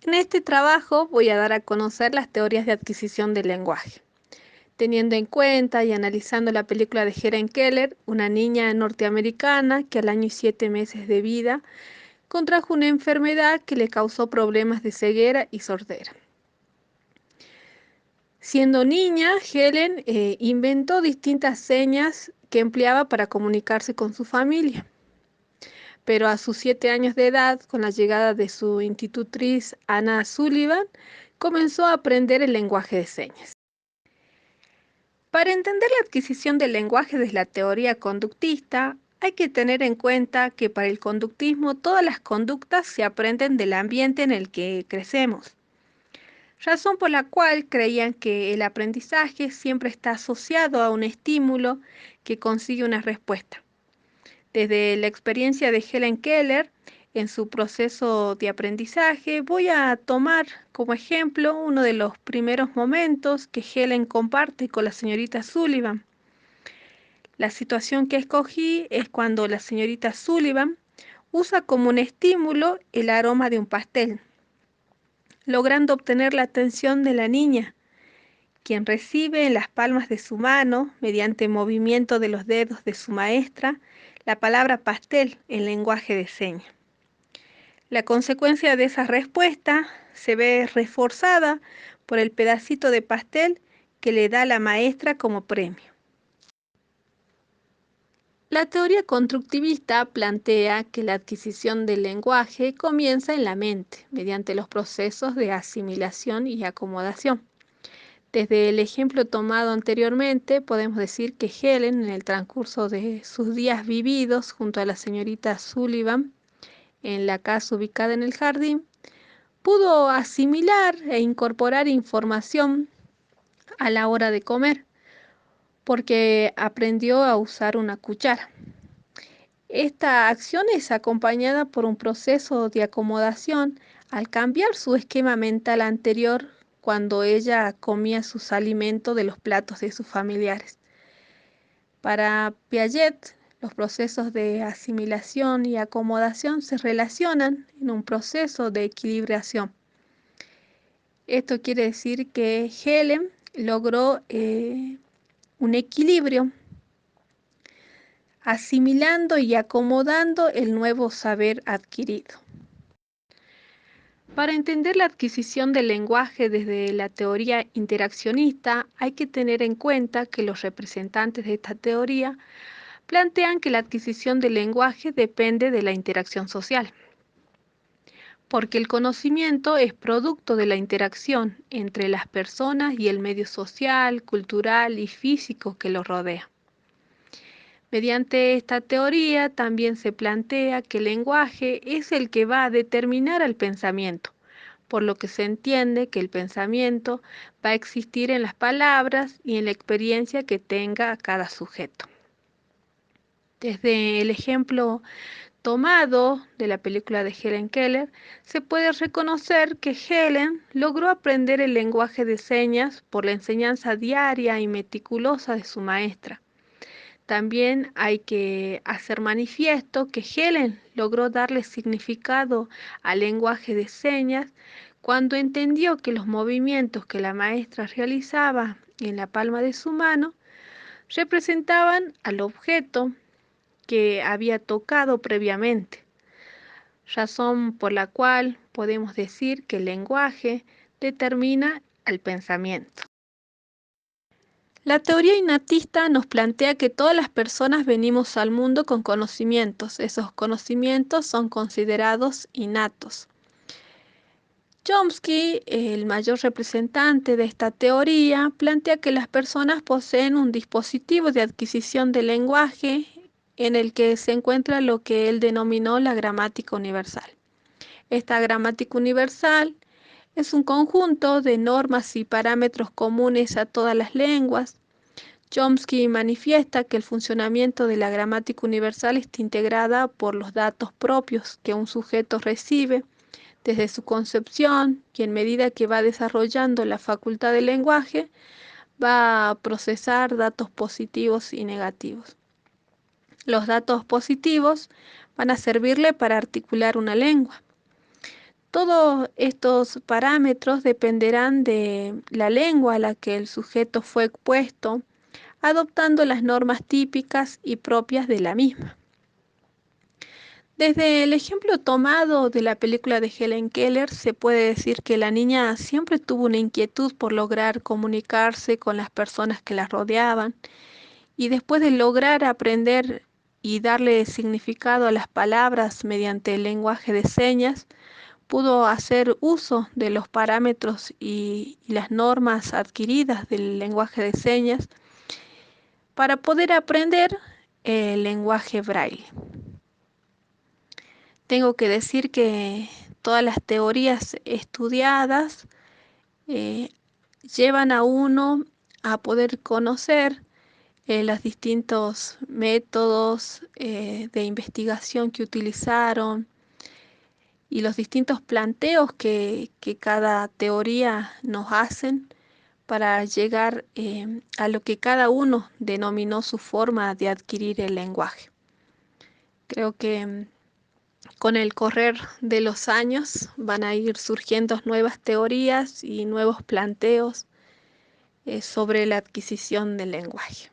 En este trabajo voy a dar a conocer las teorías de adquisición del lenguaje, teniendo en cuenta y analizando la película de Helen Keller, una niña norteamericana que al año y 7 meses de vida contrajo una enfermedad que le causó problemas de ceguera y sordera. Siendo niña, Helen inventó distintas señas que empleaba para comunicarse con su familia. Pero a sus 7 años de edad, con la llegada de su institutriz Anna Sullivan, comenzó a aprender el lenguaje de señas. Para entender la adquisición del lenguaje desde la teoría conductista, hay que tener en cuenta que para el conductismo todas las conductas se aprenden del ambiente en el que crecemos, razón por la cual creían que el aprendizaje siempre está asociado a un estímulo que consigue una respuesta. Desde la experiencia de Helen Keller en su proceso de aprendizaje, voy a tomar como ejemplo uno de los primeros momentos que Helen comparte con la señorita Sullivan. La situación que escogí es cuando la señorita Sullivan usa como un estímulo el aroma de un pastel, logrando obtener la atención de la niña, quien recibe en las palmas de su mano, mediante movimiento de los dedos de su maestra, la palabra pastel en lenguaje de señas. La consecuencia de esa respuesta se ve reforzada por el pedacito de pastel que le da la maestra como premio. La teoría constructivista plantea que la adquisición del lenguaje comienza en la mente, mediante los procesos de asimilación y acomodación. Desde el ejemplo tomado anteriormente, podemos decir que Helen, en el transcurso de sus días vividos junto a la señorita Sullivan, en la casa ubicada en el jardín, pudo asimilar e incorporar información a la hora de comer, porque aprendió a usar una cuchara. Esta acción es acompañada por un proceso de acomodación al cambiar su esquema mental anterior cuando ella comía sus alimentos de los platos de sus familiares. Para Piaget, los procesos de asimilación y acomodación se relacionan en un proceso de equilibración. Esto quiere decir que Helen logró un equilibrio, asimilando y acomodando el nuevo saber adquirido. Para entender la adquisición del lenguaje desde la teoría interaccionista, hay que tener en cuenta que los representantes de esta teoría plantean que la adquisición del lenguaje depende de la interacción social, porque el conocimiento es producto de la interacción entre las personas y el medio social, cultural y físico que lo rodea. Mediante esta teoría también se plantea que el lenguaje es el que va a determinar al pensamiento, por lo que se entiende que el pensamiento va a existir en las palabras y en la experiencia que tenga cada sujeto. Desde el ejemplo tomado de la película de Helen Keller, se puede reconocer que Helen logró aprender el lenguaje de señas por la enseñanza diaria y meticulosa de su maestra. También hay que hacer manifiesto que Helen logró darle significado al lenguaje de señas cuando entendió que los movimientos que la maestra realizaba en la palma de su mano representaban al objeto que había tocado previamente, razón por la cual podemos decir que el lenguaje determina el pensamiento. La teoría innatista nos plantea que todas las personas venimos al mundo con conocimientos. Esos conocimientos son considerados innatos. Chomsky, el mayor representante de esta teoría, plantea que las personas poseen un dispositivo de adquisición del lenguaje en el que se encuentra lo que él denominó la gramática universal. Esta gramática universal es un conjunto de normas y parámetros comunes a todas las lenguas. Chomsky manifiesta que el funcionamiento de la gramática universal está integrada por los datos propios que un sujeto recibe desde su concepción y en medida que va desarrollando la facultad del lenguaje, va a procesar datos positivos y negativos. Los datos positivos van a servirle para articular una lengua. Todos estos parámetros dependerán de la lengua a la que el sujeto fue expuesto, adoptando las normas típicas y propias de la misma. Desde el ejemplo tomado de la película de Helen Keller, se puede decir que la niña siempre tuvo una inquietud por lograr comunicarse con las personas que la rodeaban, y después de lograr aprender y darle significado a las palabras mediante el lenguaje de señas, pudo hacer uso de los parámetros y las normas adquiridas del lenguaje de señas para poder aprender el lenguaje braille. Tengo que decir que todas las teorías estudiadas eh, llevan a uno a poder conocer los distintos métodos de investigación que utilizaron y los distintos planteos que cada teoría nos hacen para llegar a lo que cada uno denominó su forma de adquirir el lenguaje. Creo que con el correr de los años van a ir surgiendo nuevas teorías y nuevos planteos sobre la adquisición del lenguaje.